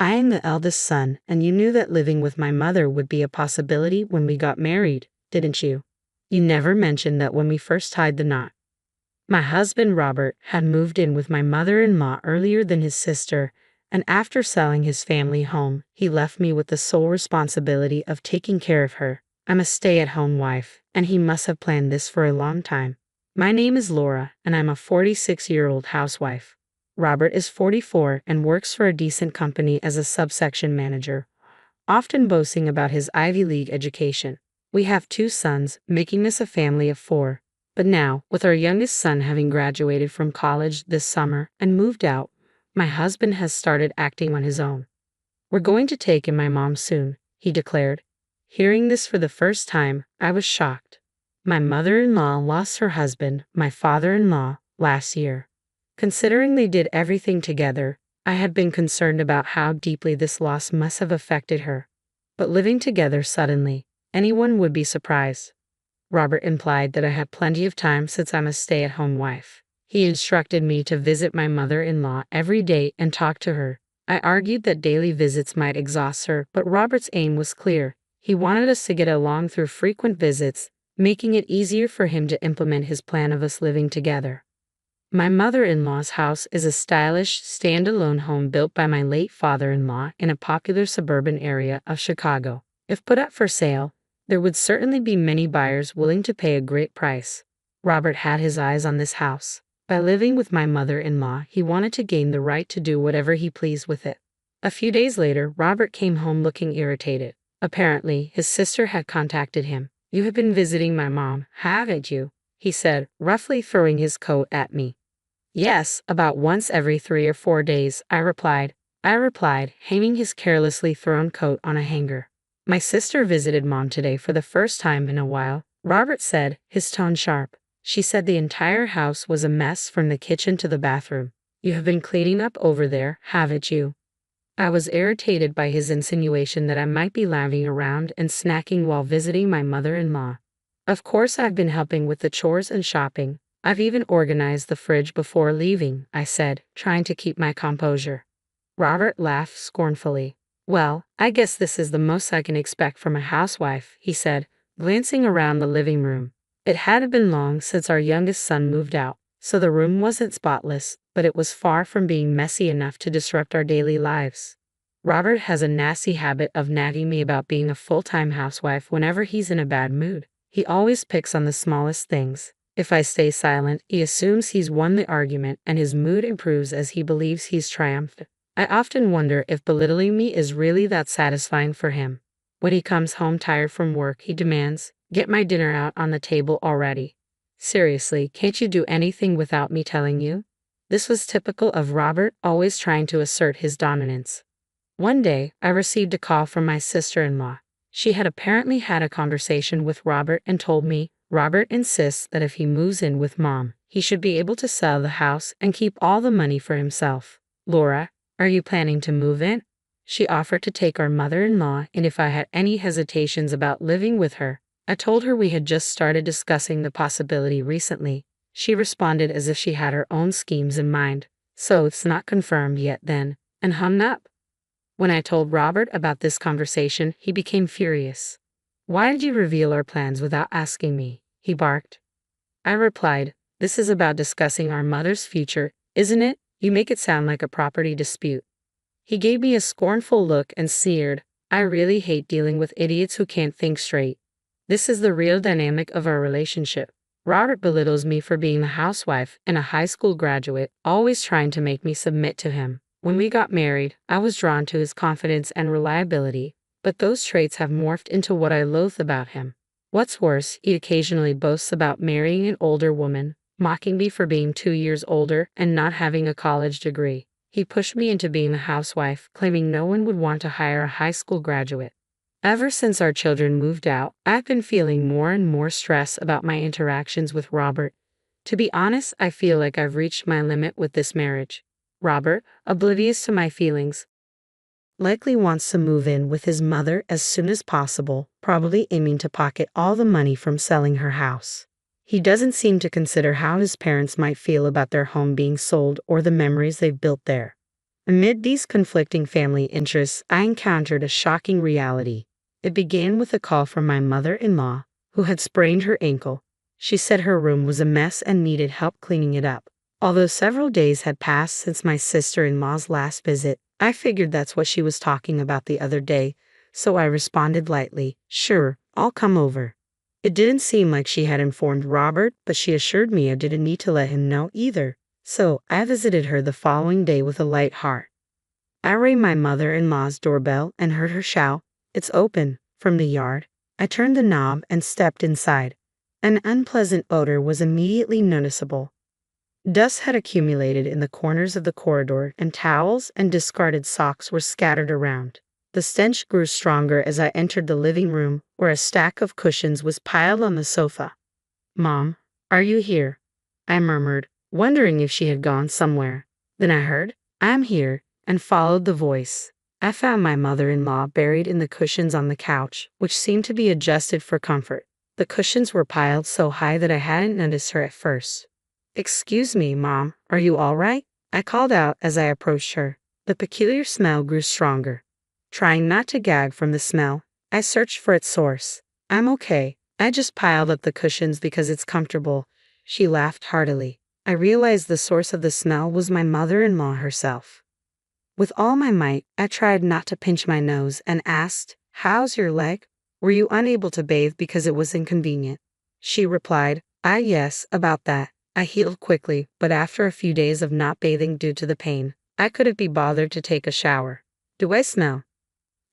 I am the eldest son, and you knew that living with my mother would be a possibility when we got married, didn't you? You never mentioned that when we first tied the knot. My husband Robert had moved in with my mother-in-law earlier than his sister, and after selling his family home, he left me with the sole responsibility of taking care of her. I'm a stay-at-home wife, and he must have planned this for a long time. My name is Laura, and I'm a 46-year-old housewife. Robert is 44 and works for a decent company as a subsection manager, often boasting about his Ivy League education. We have 2 sons, making us a family of 4. But now, with our youngest son having graduated from college this summer and moved out, my husband has started acting on his own. We're going to take in my mom soon, he declared. Hearing this for the first time, I was shocked. My mother-in-law lost her husband, my father-in-law, last year. Considering they did everything together, I had been concerned about how deeply this loss must have affected her. But living together suddenly, anyone would be surprised. Robert implied that I had plenty of time since I'm a stay-at-home wife. He instructed me to visit my mother-in-law every day and talk to her. I argued that daily visits might exhaust her, but Robert's aim was clear. He wanted us to get along through frequent visits, making it easier for him to implement his plan of us living together. My mother-in-law's house is a stylish, standalone home built by my late father-in-law in a popular suburban area of Chicago. If put up for sale, there would certainly be many buyers willing to pay a great price. Robert had his eyes on this house. By living with my mother-in-law, he wanted to gain the right to do whatever he pleased with it. A few days later, Robert came home looking irritated. Apparently, his sister had contacted him. "You have been visiting my mom, haven't you?" he said, roughly throwing his coat at me. "Yes, about once every 3 or 4 days, I replied, hanging his carelessly thrown coat on a hanger. "My sister visited Mom today for the first time in a while," Robert said, his tone sharp. "She said the entire house was a mess from the kitchen to the bathroom. You have been cleaning up over there, haven't you?" I was irritated by his insinuation that I might be lounging around and snacking while visiting my mother-in-law. "Of course I've been helping with the chores and shopping. I've even organized the fridge before leaving," I said, trying to keep my composure. Robert laughed scornfully. "Well, I guess this is the most I can expect from a housewife," he said, glancing around the living room. It hadn't been long since our youngest son moved out, so the room wasn't spotless, but it was far from being messy enough to disrupt our daily lives. Robert has a nasty habit of nagging me about being a full-time housewife whenever he's in a bad mood. He always picks on the smallest things. If I stay silent, he assumes he's won the argument and his mood improves as he believes he's triumphed. I often wonder if belittling me is really that satisfying for him. When he comes home tired from work, he demands, "Get my dinner out on the table already." Seriously, can't you do anything without me telling you? This was typical of Robert, always trying to assert his dominance. One day, I received a call from my sister-in-law. She had apparently had a conversation with Robert and told me, "Robert insists that if he moves in with Mom, he should be able to sell the house and keep all the money for himself." "Laura, are you planning to move in?" She offered to take our mother-in-law, and if I had any hesitations about living with her, I told her we had just started discussing the possibility recently. She responded as if she had her own schemes in mind. "So it's not confirmed yet then," and hung up. When I told Robert about this conversation, he became furious. "Why did you reveal our plans without asking me?" he barked. I replied, "This is about discussing our mother's future, isn't it? You make it sound like a property dispute." He gave me a scornful look and sneered, "I really hate dealing with idiots who can't think straight." This is the real dynamic of our relationship. Robert belittles me for being a housewife and a high school graduate, always trying to make me submit to him. When we got married, I was drawn to his confidence and reliability, but those traits have morphed into what I loathe about him. What's worse, he occasionally boasts about marrying an older woman, mocking me for being 2 years older and not having a college degree. He pushed me into being a housewife, claiming no one would want to hire a high school graduate. Ever since our children moved out, I've been feeling more and more stress about my interactions with Robert. To be honest, I feel like I've reached my limit with this marriage. Robert, oblivious to my feelings, likely wants to move in with his mother as soon as possible, probably aiming to pocket all the money from selling her house. He doesn't seem to consider how his parents might feel about their home being sold or the memories they've built there. Amid these conflicting family interests, I encountered a shocking reality. It began with a call from my mother-in-law, who had sprained her ankle. She said her room was a mess and needed help cleaning it up. Although several days had passed since my sister-in-law's last visit, I figured that's what she was talking about the other day, so I responded lightly, "Sure, I'll come over." It didn't seem like she had informed Robert, but she assured me I didn't need to let him know either. So I visited her the following day with a light heart. I rang my mother-in-law's doorbell and heard her shout, "It's open," from the yard. I turned the knob and stepped inside. An unpleasant odor was immediately noticeable. Dust had accumulated in the corners of the corridor, and towels and discarded socks were scattered around. The stench grew stronger as I entered the living room, where a stack of cushions was piled on the sofa. "Mom, are you here?" I murmured, wondering if she had gone somewhere. Then I heard, "I'm here," and followed the voice. I found my mother-in-law buried in the cushions on the couch, which seemed to be adjusted for comfort. The cushions were piled so high that I hadn't noticed her at first. "Excuse me, Mom, are you all right?" I called out as I approached her. The peculiar smell grew stronger. Trying not to gag from the smell, I searched for its source. "I'm okay. I just piled up the cushions because it's comfortable." She laughed heartily. I realized the source of the smell was my mother-in-law herself. With all my might, I tried not to pinch my nose and asked, "How's your leg? Were you unable to bathe because it was inconvenient?" She replied, Yes, about that. I healed quickly, but after a few days of not bathing due to the pain, I couldn't be bothered to take a shower." "Do I smell?"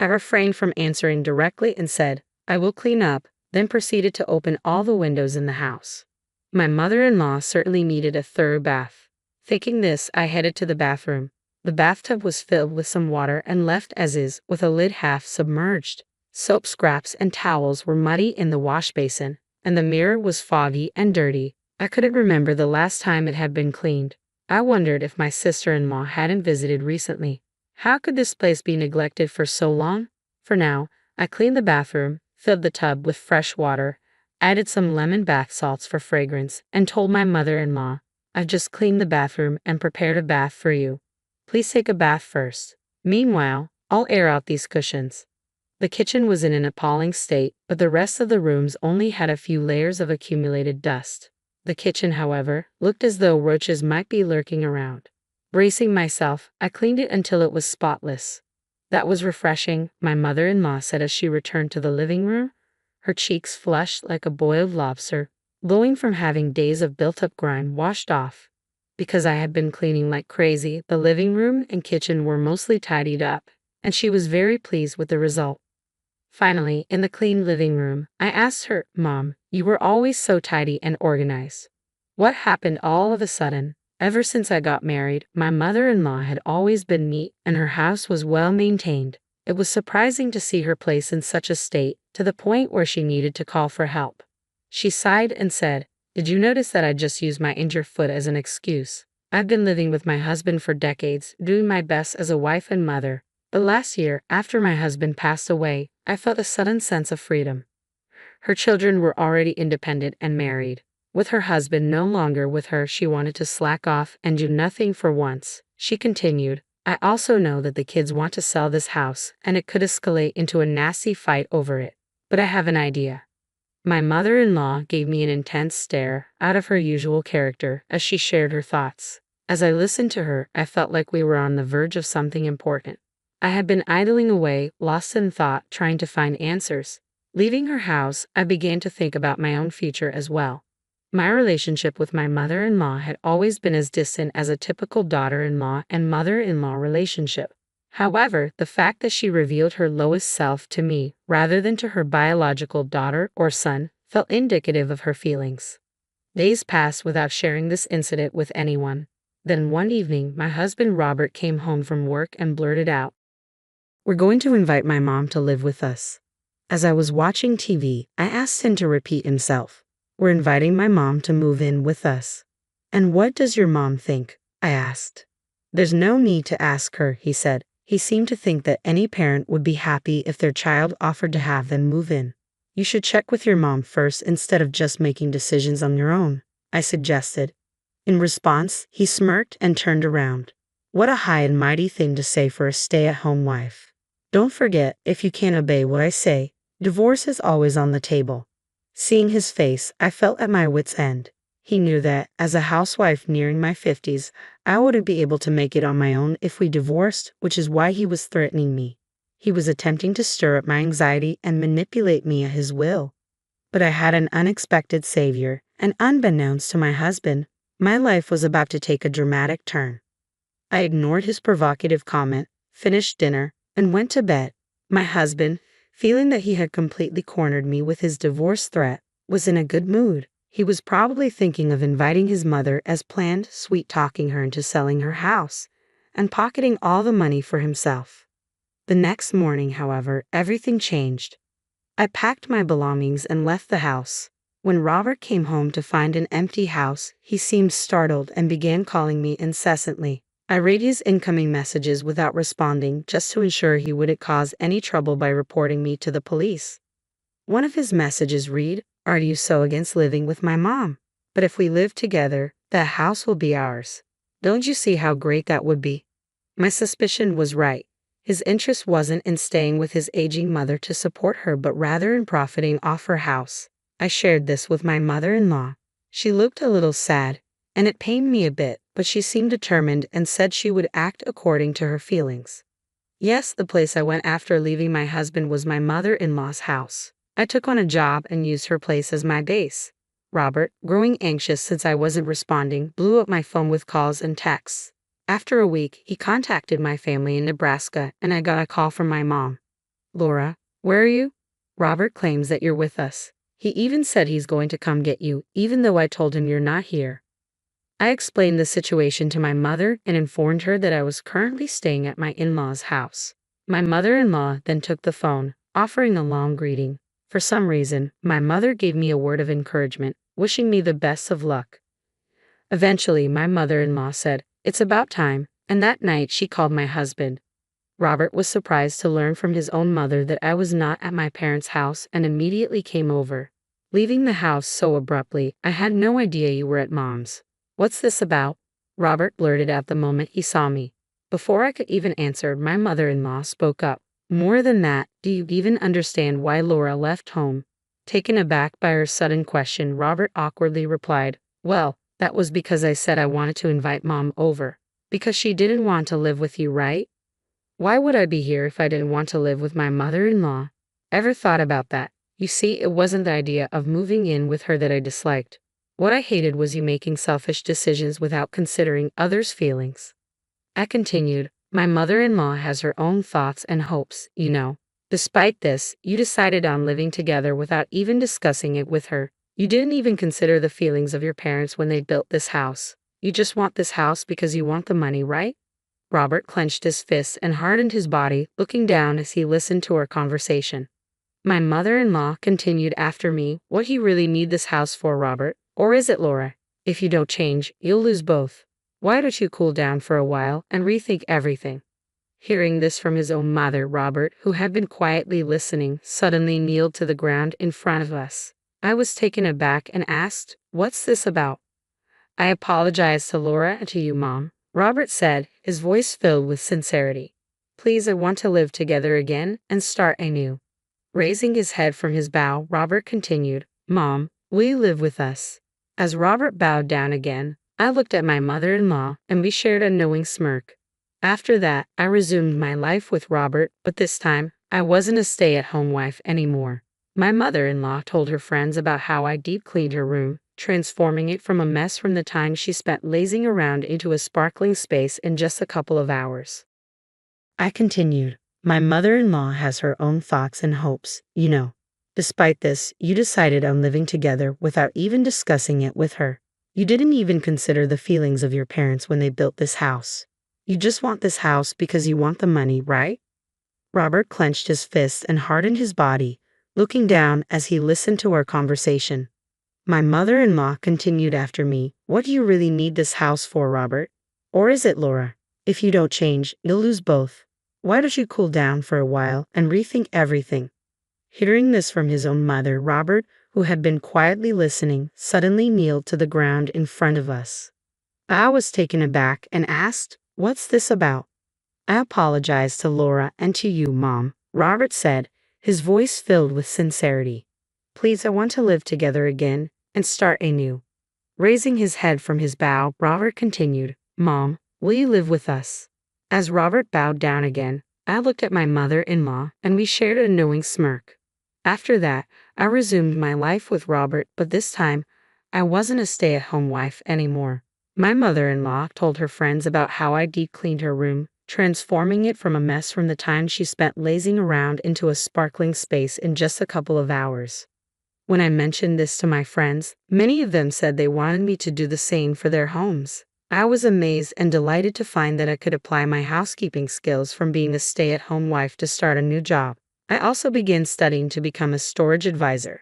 I refrained from answering directly and said, "I will clean up," then proceeded to open all the windows in the house. My mother-in-law certainly needed a thorough bath. Thinking this, I headed to the bathroom. The bathtub was filled with some water and left as is, with a lid half submerged. Soap scraps and towels were muddy in the wash basin, and the mirror was foggy and dirty. I couldn't remember the last time it had been cleaned. I wondered if my sister-in-law hadn't visited recently. How could this place be neglected for so long? For now, I cleaned the bathroom, filled the tub with fresh water, added some lemon bath salts for fragrance, and told my mother-in-law, "I've just cleaned the bathroom and prepared a bath for you. Please take a bath first. Meanwhile, I'll air out these cushions." The kitchen was in an appalling state, but the rest of the rooms only had a few layers of accumulated dust. The kitchen, however, looked as though roaches might be lurking around. Bracing myself, I cleaned it until it was spotless. "That was refreshing," my mother-in-law said as she returned to the living room, her cheeks flushed like a boiled lobster, glowing from having days of built-up grime washed off. Because I had been cleaning like crazy, the living room and kitchen were mostly tidied up, and she was very pleased with the result. Finally, in the clean living room, I asked her, "Mom, you were always so tidy and organized. What happened all of a sudden?" Ever since I got married, my mother-in-law had always been neat and her house was well maintained. It was surprising to see her place in such a state, to the point where she needed to call for help. She sighed and said, "Did you notice that I just used my injured foot as an excuse? I've been living with my husband for decades, doing my best as a wife and mother. But last year, after my husband passed away, I felt a sudden sense of freedom." Her children were already independent and married. With her husband no longer with her, she wanted to slack off and do nothing for once. She continued, "I also know that the kids want to sell this house, and it could escalate into a nasty fight over it. But I have an idea." My mother-in-law gave me an intense stare, out of her usual character, as she shared her thoughts. As I listened to her, I felt like we were on the verge of something important. I had been idling away, lost in thought, trying to find answers. Leaving her house, I began to think about my own future as well. My relationship with my mother-in-law had always been as distant as a typical daughter-in-law and mother-in-law relationship. However, the fact that she revealed her lowest self to me, rather than to her biological daughter or son, felt indicative of her feelings. Days passed without sharing this incident with anyone. Then one evening, my husband Robert came home from work and blurted out, "We're going to invite my mom to live with us." As I was watching TV, I asked him to repeat himself. "We're inviting my mom to move in with us." "And what does your mom think?" I asked. "There's no need to ask her," he said. He seemed to think that any parent would be happy if their child offered to have them move in. "You should check with your mom first instead of just making decisions on your own," I suggested. In response, he smirked and turned around. What a high and mighty thing to say for a stay-at-home wife. Don't forget, if you can't obey what I say, divorce is always on the table. Seeing his face, I felt at my wit's end. He knew that, as a housewife nearing my 50s, I wouldn't be able to make it on my own if we divorced, which is why he was threatening me. He was attempting to stir up my anxiety and manipulate me at his will. But I had an unexpected savior, and unbeknownst to my husband, my life was about to take a dramatic turn. I ignored his provocative comment, finished dinner, and went to bed. My husband, feeling that he had completely cornered me with his divorce threat, was in a good mood. He was probably thinking of inviting his mother as planned, sweet-talking her into selling her house, and pocketing all the money for himself. The next morning, however, everything changed. I packed my belongings and left the house. When Robert came home to find an empty house, he seemed startled and began calling me incessantly. I read his incoming messages without responding, just to ensure he wouldn't cause any trouble by reporting me to the police. One of his messages read, "Are you so against living with my mom? But if we live together, the house will be ours. Don't you see how great that would be?" My suspicion was right. His interest wasn't in staying with his aging mother to support her, but rather in profiting off her house. I shared this with my mother-in-law. She looked a little sad, and it pained me a bit, but she seemed determined and said she would act according to her feelings. Yes, the place I went after leaving my husband was my mother-in-law's house. I took on a job and used her place as my base. Robert, growing anxious since I wasn't responding, blew up my phone with calls and texts. After a week, he contacted my family in Nebraska, and I got a call from my mom. "Laura, where are you? Robert claims that you're with us. He even said he's going to come get you, even though I told him you're not here." I explained the situation to my mother and informed her that I was currently staying at my in-laws' house. My mother-in-law then took the phone, offering a long greeting. For some reason, my mother gave me a word of encouragement, wishing me the best of luck. Eventually, my mother-in-law said, "It's about time," and that night she called my husband. Robert was surprised to learn from his own mother that I was not at my parents' house and immediately came over. "Leaving the house so abruptly, I had no idea you were at Mom's. What's this about?" Robert blurted out the moment he saw me. Before I could even answer, my mother-in-law spoke up. "More than that, do you even understand why Laura left home?" Taken aback by her sudden question, Robert awkwardly replied, "Well, that was because I said I wanted to invite Mom over. Because she didn't want to live with you, right? Why would I be here if I didn't want to live with my mother-in-law? Ever thought about that? You see, it wasn't the idea of moving in with her that I disliked. What I hated was you making selfish decisions without considering others' feelings." I continued, "My mother-in-law has her own thoughts and hopes, you know. Despite this, you decided on living together without even discussing it with her. You didn't even consider the feelings of your parents when they built this house. You just want this house because you want the money, right?" Robert clenched his fists and hardened his body, looking down as he listened to our conversation. My mother-in-law continued after me, "What do you really need this house for, Robert? Or is it Laura? If you don't change, you'll lose both. Why don't you cool down for a while and rethink everything?" Hearing this from his own mother, Robert, who had been quietly listening, suddenly kneeled to the ground in front of us. I was taken aback and asked, "What's this about?" "I apologize to Laura and to you, Mom," Robert said, his voice filled with sincerity. "Please, I want to live together again and start anew." Raising his head from his bow, Robert continued, "Mom, will you live with us?" As Robert bowed down again, I looked at my mother-in-law and we shared a knowing smirk. After that, I resumed my life with Robert, but this time, I wasn't a stay-at-home wife anymore. My mother-in-law told her friends about how I deep-cleaned her room, transforming it from a mess from the time she spent lazing around into a sparkling space in just a couple of hours. I continued, "My mother-in-law has her own thoughts and hopes, you know. Despite this, you decided on living together without even discussing it with her. You didn't even consider the feelings of your parents when they built this house. You just want this house because you want the money, right?" Robert clenched his fists and hardened his body, looking down as he listened to our conversation. My mother-in-law continued after me, "What do you really need this house for, Robert? Or is it Laura? If you don't change, you'll lose both. Why don't you cool down for a while and rethink everything?" Hearing this from his own mother, Robert, who had been quietly listening, suddenly kneeled to the ground in front of us. I was taken aback and asked, What's this about? I apologize to Laura and to you, Mom, Robert said, his voice filled with sincerity. Please, I want to live together again and start anew. Raising his head from his bow, Robert continued, Mom, will you live with us? As Robert bowed down again, I looked at my mother-in-law and we shared a knowing smirk. After that, I resumed my life with Robert, but this time, I wasn't a stay-at-home wife anymore. My mother-in-law told her friends about how I deep-cleaned her room, transforming it from a mess from the time she spent lazing around into a sparkling space in just a couple of hours. When I mentioned this to my friends, many of them said they wanted me to do the same for their homes. I was amazed and delighted to find that I could apply my housekeeping skills from being a stay-at-home wife to start a new job. I also began studying to become a storage advisor.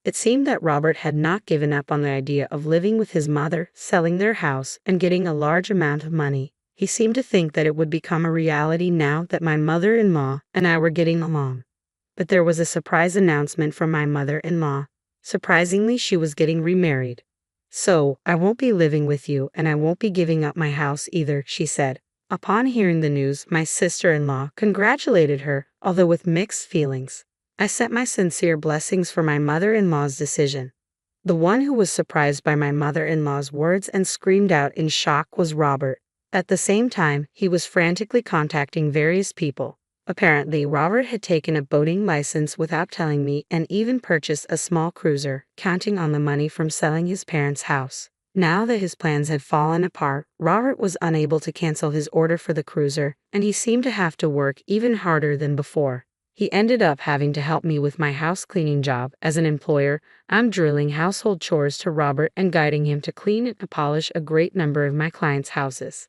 It seemed that Robert had not given up on the idea of living with his mother, selling their house, and getting a large amount of money. He seemed to think that it would become a reality now that my mother-in-law and I were getting along. But there was a surprise announcement from my mother-in-law. Surprisingly, she was getting remarried. So, I won't be living with you and I won't be giving up my house either, she said. Upon hearing the news, my sister-in-law congratulated her, although with mixed feelings. I sent my sincere blessings for my mother-in-law's decision. The one who was surprised by my mother-in-law's words and screamed out in shock was Robert. At the same time, he was frantically contacting various people. Apparently, Robert had taken a boating license without telling me and even purchased a small cruiser, counting on the money from selling his parents' house. Now that his plans had fallen apart, Robert was unable to cancel his order for the cruiser, and he seemed to have to work even harder than before. He ended up having to help me with my house cleaning job. As an employer, I'm drilling household chores to Robert and guiding him to clean and polish a great number of my clients' houses.